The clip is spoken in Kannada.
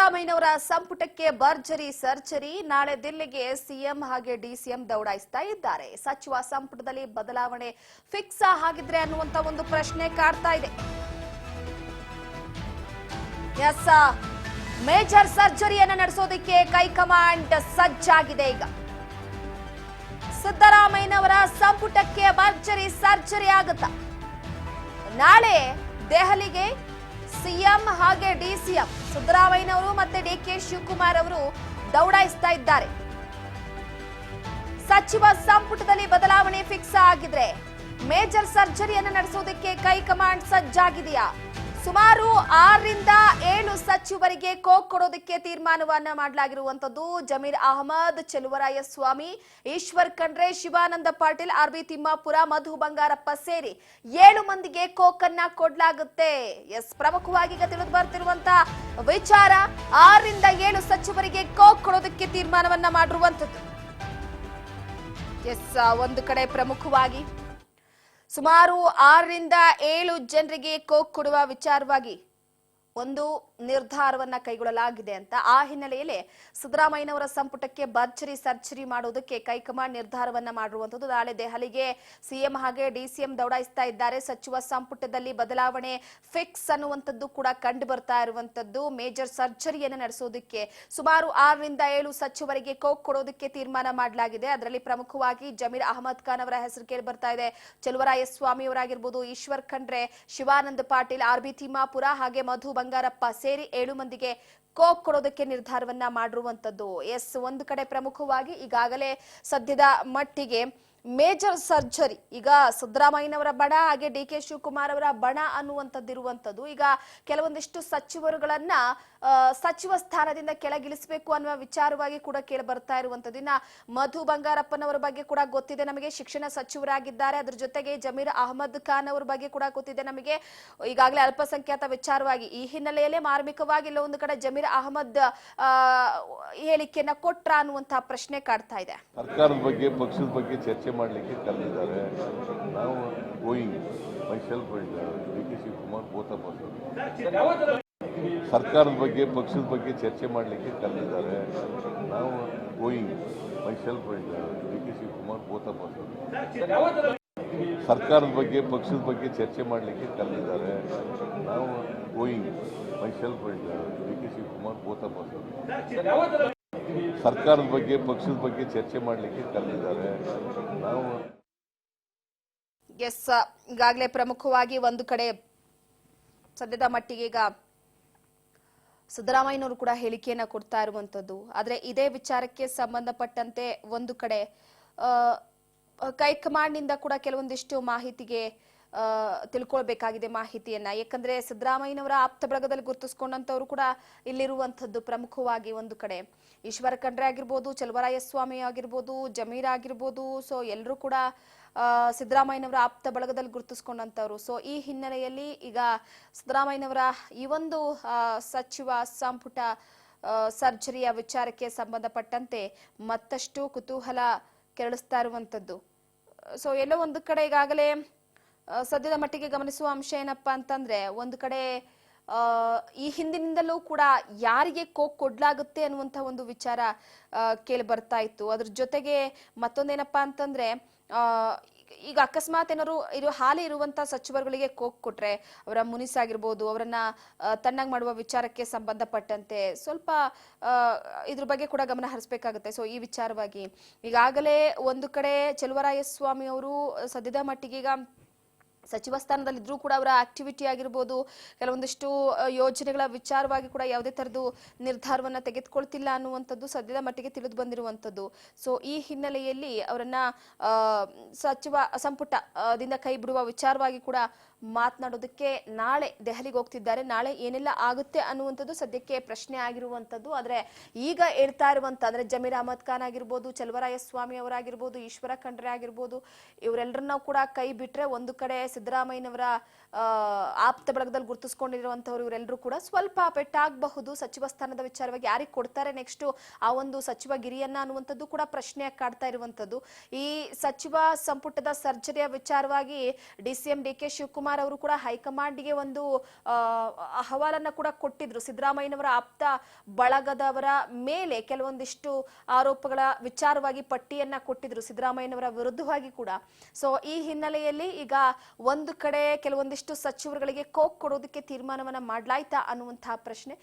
ಸಿದ್ದರಾಮಯ್ಯನವರ ಸಂಪುಟಕ್ಕೆ ಭರ್ಜರಿ ಸರ್ಜರಿ. ನಾಳೆ ದಿಲ್ಲಿಗೆ ಸಿಎಂ ಹಾಗೆ ಡಿಸಿಎಂ ದೌಡಾಯಿಸ್ತಾ ಇದ್ದಾರೆ. ಸಚಿವ ಸಂಪುಟದಲ್ಲಿ ಬದಲಾವಣೆ ಫಿಕ್ಸ್ ಆಗಿದ್ರೆ ಅನ್ನುವಂತ ಒಂದು ಪ್ರಶ್ನೆ ಕಾಡ್ತಾ ಇದೆ. ಎಸ್, ಮೇಜರ್ ಸರ್ಜರಿಯನ್ನು ನಡೆಸೋದಕ್ಕೆ ಹೈಕಮಾಂಡ್ ಸಜ್ಜಾಗಿದೆ. ಈಗ ಸಿದ್ದರಾಮಯ್ಯನವರ ಸಂಪುಟಕ್ಕೆ ಭರ್ಜರಿ ಸರ್ಜರಿ ಆಗುತ್ತಾ? ನಾಳೆ ದೆಹಲಿಗೆ ಸಿಎಂ ಹಾಗೆ ಡಿಸಿಎಂ ಸಿದ್ದರಾಮಯ್ಯನವರು ಮತ್ತೆ ಡಿಕೆ ಶಿವಕುಮಾರ್ ಅವರು ದೌಡಾಯಿಸ್ತಾ ಇದ್ದಾರೆ. ಸಚಿವ ಸಂಪುಟದಲ್ಲಿ ಬದಲಾವಣೆ ಫಿಕ್ಸ್ ಆಗಿದ್ರೆ ಮೇಜರ್ ಸರ್ಜರಿಯನ್ನು ನಡೆಸೋದಕ್ಕೆ ಹೈಕಮಾಂಡ್ ಸಜ್ಜಾಗಿದೆಯಾ? ಸುಮಾರು 6 ರಿಂದ 7 ಸಚಿವರಿಗೆ ಕೋಕ್ ಕೊಡೋದಕ್ಕೆ ತೀರ್ಮಾನವನ್ನ ಮಾಡಲಾಗಿರುವಂತದ್ದು. ಜಮೀರ್ ಅಹಮದ್, ಚೆಲುವರಾಯಸ್ವಾಮಿ, ಈಶ್ವರ್ ಖಂಡ್ರೆ, ಶಿವಾನಂದ ಪಾಟೀಲ್, ಆರ್ಬಿ ತಿಮ್ಮಾಪುರ, ಮಧು ಬಂಗಾರಪ್ಪ ಸೇರಿ 7 ಮಂದಿಗೆ ಕೋಕ್ ಅನ್ನ ಕೊಡಲಾಗುತ್ತೆ. ಎಸ್, ಪ್ರಮುಖವಾಗಿ ಈಗ ತಿಳಿದು ಬರ್ತಿರುವಂತ ವಿಚಾರ 6 ರಿಂದ 7 ಸಚಿವರಿಗೆ ಕೋಕ್ ಕೊಡೋದಕ್ಕೆ ತೀರ್ಮಾನವನ್ನ ಮಾಡಿರುವಂತದ್ದು. ಎಸ್, ಒಂದು ಕಡೆ ಪ್ರಮುಖವಾಗಿ ಸುಮಾರು 6 ರಿಂದ 7 ಜನರಿಗೆ ಕೋಕ್ ಕೊಡುವ ವಿಚಾರವಾಗಿ ಒಂದು ನಿರ್ಧಾರವನ್ನ ಕೈಗೊಳ್ಳಲಾಗಿದೆ ಅಂತ. ಆ ಹಿನ್ನೆಲೆಯಲ್ಲಿ ಸಿದ್ದರಾಮಯ್ಯನವರ ಸಂಪುಟಕ್ಕೆ ಭರ್ಜರಿ ಸರ್ಜರಿ ಮಾಡುವುದಕ್ಕೆ ಹೈಕಮಾಂಡ್ ನಿರ್ಧಾರವನ್ನ ಮಾಡಿರುವಂತದ್ದು. ನಾಳೆ ದೆಹಲಿಗೆ ಸಿಎಂ ಹಾಗೆ ಡಿಸಿಎಂ ದೌಡಾಯಿಸ್ತಾ ಇದ್ದಾರೆ. ಸಚಿವ ಸಂಪುಟದಲ್ಲಿ ಬದಲಾವಣೆ ಫಿಕ್ಸ್ ಅನ್ನುವಂಥದ್ದು ಕೂಡ ಕಂಡು ಬರ್ತಾ ಇರುವಂತದ್ದು. ಮೇಜರ್ ಸರ್ಜರಿಯನ್ನು ನಡೆಸೋದಕ್ಕೆ ಸುಮಾರು 6 ರಿಂದ 7 ಸಚಿವರಿಗೆ ಕೋಕ್ ಕೊಡೋದಕ್ಕೆ ತೀರ್ಮಾನ ಮಾಡಲಾಗಿದೆ. ಅದರಲ್ಲಿ ಪ್ರಮುಖವಾಗಿ ಜಮೀರ್ ಅಹಮದ್ ಖಾನ್ ಅವರ ಹೆಸರು ಕೇಳಿ ಬರ್ತಾ ಇದೆ. ಚೆಲುವರಾಯಸ್ವಾಮಿ ಅವರಾಗಿರ್ಬೋದು, ಈಶ್ವರ್ ಖಂಡ್ರೆ, ಶಿವಾನಂದ ಪಾಟೀಲ್, ಆರ್ಬಿ ತಿಮ್ಮಾಪುರ ಹಾಗೆ ಮಧು ಬಂಗಾರಪ್ಪ ಸೇರಿ 7 ಮಂದಿಗೆ ಕೋಕ್ ಕೊಡೋದಕ್ಕೆ ನಿರ್ಧಾರವನ್ನ ಮಾಡಿರುವಂತದ್ದು. ಎಸ್, ಒಂದು ಕಡೆ ಪ್ರಮುಖವಾಗಿ ಈಗಾಗಲೇ ಸದ್ಯದ ಮಟ್ಟಿಗೆ ಮೇಜರ್ ಸರ್ಜರಿ ಈಗ ಸಿದ್ದರಾಮಯ್ಯನವರ ಬಣ ಹಾಗೆ ಡಿಕೆ ಶಿವಕುಮಾರ್ ಅವರ ಬಣ ಅನ್ನುವಂಥದ್ದಿರುವಂಥದ್ದು. ಈಗ ಕೆಲವೊಂದಿಷ್ಟು ಸಚಿವರುಗಳನ್ನ ಸಚಿವ ಸ್ಥಾನದಿಂದ ಕೆಳಗಿಳಿಸಬೇಕು ಅನ್ನುವ ವಿಚಾರವಾಗಿ ಕೂಡ ಕೇಳಿ ಬರ್ತಾ ಇರುವಂತದ್ದು. ಇನ್ನ ಮಧು ಬಂಗಾರಪ್ಪನವರ ಬಗ್ಗೆ ಕೂಡ ಗೊತ್ತಿದೆ ನಮಗೆ, ಶಿಕ್ಷಣ ಸಚಿವರಾಗಿದ್ದಾರೆ. ಅದ್ರ ಜೊತೆಗೆ ಜಮೀರ್ ಅಹಮದ್ ಖಾನ್ ಅವರ ಬಗ್ಗೆ ಕೂಡ ಗೊತ್ತಿದೆ ನಮಗೆ, ಈಗಾಗಲೇ ಅಲ್ಪಸಂಖ್ಯಾತ ವಿಚಾರವಾಗಿ. ಈ ಹಿನ್ನೆಲೆಯಲ್ಲೇ ಮಾರ್ಮಿಕವಾಗಿ ಇಲ್ಲ ಒಂದು ಕಡೆ ಜಮೀರ್ ಅಹಮದ್ ಹೇಳಿಕೆಯನ್ನ ಕೊಟ್ರ ಅನ್ನುವಂತಹ ಪ್ರಶ್ನೆ ಕಾಡ್ತಾ ಇದೆ. ಸರ್ಕಾರದ ಬಗ್ಗೆ ಪಕ್ಷದ ಬಗ್ಗೆ ಚರ್ಚೆ ಮಾಡಲಿಕ್ಕೆ ಕರೆದಿದ್ದಾರೆ. ನಾವು going myself and D K Shivakumar both of us. ಸರ್ಕಾರದ ಬಗ್ಗೆ ಪಕ್ಷದ ಬಗ್ಗೆ ಚರ್ಚೆ ಮಾಡಲಿಕ್ಕೆ ಕರೆದಿದ್ದಾರೆ. ನಾವು going myself and D K Shivakumar both of us. ಸರ್ಕಾರದ ಬಗ್ಗೆ ಪಕ್ಷದ ಬಗ್ಗೆ ಚರ್ಚೆ ಮಾಡಲಿಕ್ಕೆ ಕರೆದಿದ್ದಾರೆ. ನಾವು going myself and D K Shivakumar both of us. ಸರ್ಕಾರದ ಬಗ್ಗೆ ಪಕ್ಷದ ಬಗ್ಗೆ ಚರ್ಚೆ ಮಾಡಲಿಕ್ಕೆ ಕರೆದಿದ್ದಾರೆ. ನಾವು ಎಸ್, ಈಗಾಗಲೇ ಪ್ರಮುಖವಾಗಿ ಒಂದು ಕಡೆ ಸದ್ಯದ ಮಟ್ಟಿಗೆ ಈಗ ಸಿದ್ದರಾಮಯ್ಯನವರು ಕೂಡ ಹೇಳಿಕೆಯನ್ನ ಕೊಡ್ತಾ ಇರುವಂತದ್ದು. ಆದ್ರೆ ಇದೇ ವಿಚಾರಕ್ಕೆ ಸಂಬಂಧಪಟ್ಟಂತೆ ಒಂದು ಕಡೆ ಹೈಕಮಾಂಡ್ ನಿಂದ ಕೂಡ ಕೆಲವೊಂದಿಷ್ಟು ಮಾಹಿತಿಗೆ ತಿಳ್ಕೊಳ್ಬೇಕಾಗಿದೆ ಮಾಹಿತಿಯನ್ನ. ಯಾಕಂದ್ರೆ ಸಿದ್ದರಾಮಯ್ಯನವರ ಆಪ್ತ ಬಳಗದಲ್ಲಿ ಗುರುತಿಸಿಕೊಂಡಂತವ್ರು ಕೂಡ ಇಲ್ಲಿರುವಂತದ್ದು. ಪ್ರಮುಖವಾಗಿ ಒಂದು ಕಡೆ ಈಶ್ವರ ಖಂಡ್ರೆ ಆಗಿರ್ಬೋದು, ಚೆಲುವರಾಯಸ್ವಾಮಿ ಆಗಿರ್ಬೋದು, ಜಮೀರ್ ಆಗಿರ್ಬೋದು, ಸೊ ಎಲ್ಲರೂ ಕೂಡ ಸಿದ್ದರಾಮಯ್ಯನವರ ಆಪ್ತ ಬಳಗದಲ್ಲಿ ಗುರುತಿಸಿಕೊಂಡಂತವ್ರು. ಸೊ ಈ ಹಿನ್ನೆಲೆಯಲ್ಲಿ ಈಗ ಸಿದ್ದರಾಮಯ್ಯನವರ ಈ ಒಂದು ಸಚಿವ ಸಂಪುಟ ಸರ್ಜರಿಯ ವಿಚಾರಕ್ಕೆ ಸಂಬಂಧಪಟ್ಟಂತೆ ಮತ್ತಷ್ಟು ಕುತೂಹಲ ಕೆರಳಿಸ್ತಾ ಇರುವಂತದ್ದು. ಸೊ ಎಲ್ಲೋ ಒಂದು ಕಡೆ ಈಗಾಗಲೇ ಸದ್ಯದ ಮಟ್ಟಿಗೆ ಗಮನಿಸುವ ಅಂಶ ಏನಪ್ಪಾ ಅಂತಂದ್ರೆ, ಒಂದು ಕಡೆ ಈ ಹಿಂದಿನಿಂದಲೂ ಕೂಡ ಯಾರಿಗೆ ಕೋಕ್ ಕೊಡ್ಲಾಗುತ್ತೆ ಅನ್ನುವಂತ ಒಂದು ವಿಚಾರ ಕೇಳಿ ಬರ್ತಾ ಇತ್ತು. ಅದ್ರ ಜೊತೆಗೆ ಮತ್ತೊಂದೇನಪ್ಪಾ ಅಂತಂದ್ರೆ, ಈಗ ಅಕಸ್ಮಾತ್ ಏನಾದ್ರು ಹಾಲಿ ಇರುವಂತ ಸಚಿವರುಗಳಿಗೆ ಕೋಕ್ ಕೊಟ್ರೆ ಅವರ ಮುನಿಸಾಗಿರ್ಬೋದು, ಅವರನ್ನ ತಣ್ಣಗ್ ಮಾಡುವ ವಿಚಾರಕ್ಕೆ ಸಂಬಂಧಪಟ್ಟಂತೆ ಸ್ವಲ್ಪ ಇದ್ರ ಬಗ್ಗೆ ಕೂಡ ಗಮನ ಹರಿಸಬೇಕಾಗುತ್ತೆ. ಸೊ ಈ ವಿಚಾರವಾಗಿ ಈಗಾಗಲೇ ಒಂದು ಕಡೆ ಚೆಲುವರಾಯಸ್ವಾಮಿ ಅವರು ಸದ್ಯದ ಮಟ್ಟಿಗೆ ಈಗ ಸಚಿವ ಸ್ಥಾನದಲ್ಲಿ ಇದ್ರೂ ಕೂಡ ಅವರ ಆಕ್ಟಿವಿಟಿ ಆಗಿರ್ಬೋದು, ಕೆಲವೊಂದಿಷ್ಟು ಯೋಜನೆಗಳ ವಿಚಾರವಾಗಿ ಕೂಡ ಯಾವುದೇ ತರದ್ದು ನಿರ್ಧಾರವನ್ನ ತೆಗೆದುಕೊಳ್ತಿಲ್ಲ ಅನ್ನುವಂಥದ್ದು ಸದ್ಯದ ಮಟ್ಟಿಗೆ ತಿಳಿದು ಬಂದಿರುವಂತದ್ದು. ಸೊ ಈ ಹಿನ್ನೆಲೆಯಲ್ಲಿ ಅವರನ್ನ ಸಚಿವ ಸಂಪುಟದಿಂದ ಕೈ ಬಿಡುವ ವಿಚಾರವಾಗಿ ಕೂಡ ಮಾತನಾಡೋದಕ್ಕೆ ನಾಳೆ ದೆಹಲಿಗೆ ಹೋಗ್ತಿದ್ದಾರೆ. ನಾಳೆ ಏನೆಲ್ಲ ಆಗುತ್ತೆ ಅನ್ನುವಂಥದ್ದು ಸದ್ಯಕ್ಕೆ ಪ್ರಶ್ನೆ ಆಗಿರುವಂತದ್ದು. ಆದ್ರೆ ಈಗ ಹೇಳ್ತಾ ಇರುವಂತ ಅಂದ್ರೆ ಜಮೀರ್ ಅಹಮದ್ ಖಾನ್ ಆಗಿರ್ಬೋದು, ಚೆಲುವರಾಯಸ್ವಾಮಿ ಅವರಾಗಿರ್ಬೋದು, ಈಶ್ವರ ಖಂಡ್ರೆ ಆಗಿರ್ಬೋದು, ಇವರೆಲ್ಲರನ್ನ ಕೂಡ ಕೈ ಬಿಟ್ರೆ ಒಂದು ಕಡೆ ಸಿದ್ದರಾಮಯ್ಯನವರ ಆಪ್ತ ಬಳಗದಲ್ಲಿ ಗುರುತಿಸ್ಕೊಂಡಿರುವಂತವ್ರು ಇವರೆಲ್ಲರೂ ಕೂಡ ಸ್ವಲ್ಪ ಪೆಟ್ಟಾಗಬಹುದು. ಸಚಿವ ಸ್ಥಾನದ ವಿಚಾರವಾಗಿ ಯಾರಿಗೆ ಕೊಡ್ತಾರೆ ನೆಕ್ಸ್ಟ್ ಆ ಒಂದು ಸಚಿವ ಗಿರಿಯನ್ನ ಅನ್ನುವಂಥದ್ದು ಕೂಡ ಪ್ರಶ್ನೆ ಕಾಡ್ತಾ ಇರುವಂತದ್ದು. ಈ ಸಚಿವ ಸಂಪುಟದ ಸರ್ಜರಿಯ ವಿಚಾರವಾಗಿ DCM DK ಶಿವಕುಮಾರ್ ಅವರು ಕೂಡ ಹೈಕಮಾಂಡ್ಗೆ ಒಂದು ಅಹವಾಲನ್ನ ಕೂಡ ಕೊಟ್ಟಿದ್ರು. ಸಿದ್ದರಾಮಯ್ಯನವರ ಆಪ್ತ ಬಳಗದವರ ಮೇಲೆ ಕೆಲವೊಂದಿಷ್ಟು ಆರೋಪಗಳ ವಿಚಾರವಾಗಿ ಪಟ್ಟಿಯನ್ನ ಕೊಟ್ಟಿದ್ರು ಸಿದ್ದರಾಮಯ್ಯನವರ ವಿರುದ್ಧವಾಗಿ ಕೂಡ. ಸೊ ಈ ಹಿನ್ನೆಲೆಯಲ್ಲಿ ಈಗ ಒಂದು ಕಡೆ ಕೆಲವೊಂದಿಷ್ಟು ಸಚಿವರುಗಳಿಗೆ ಕೋಕ್ ಕೊಡೋದಕ್ಕೆ ತೀರ್ಮಾನವನ್ನ ಮಾಡ್ಲಾಯ್ತಾ ಅನ್ನುವಂತಹ ಪ್ರಶ್ನೆ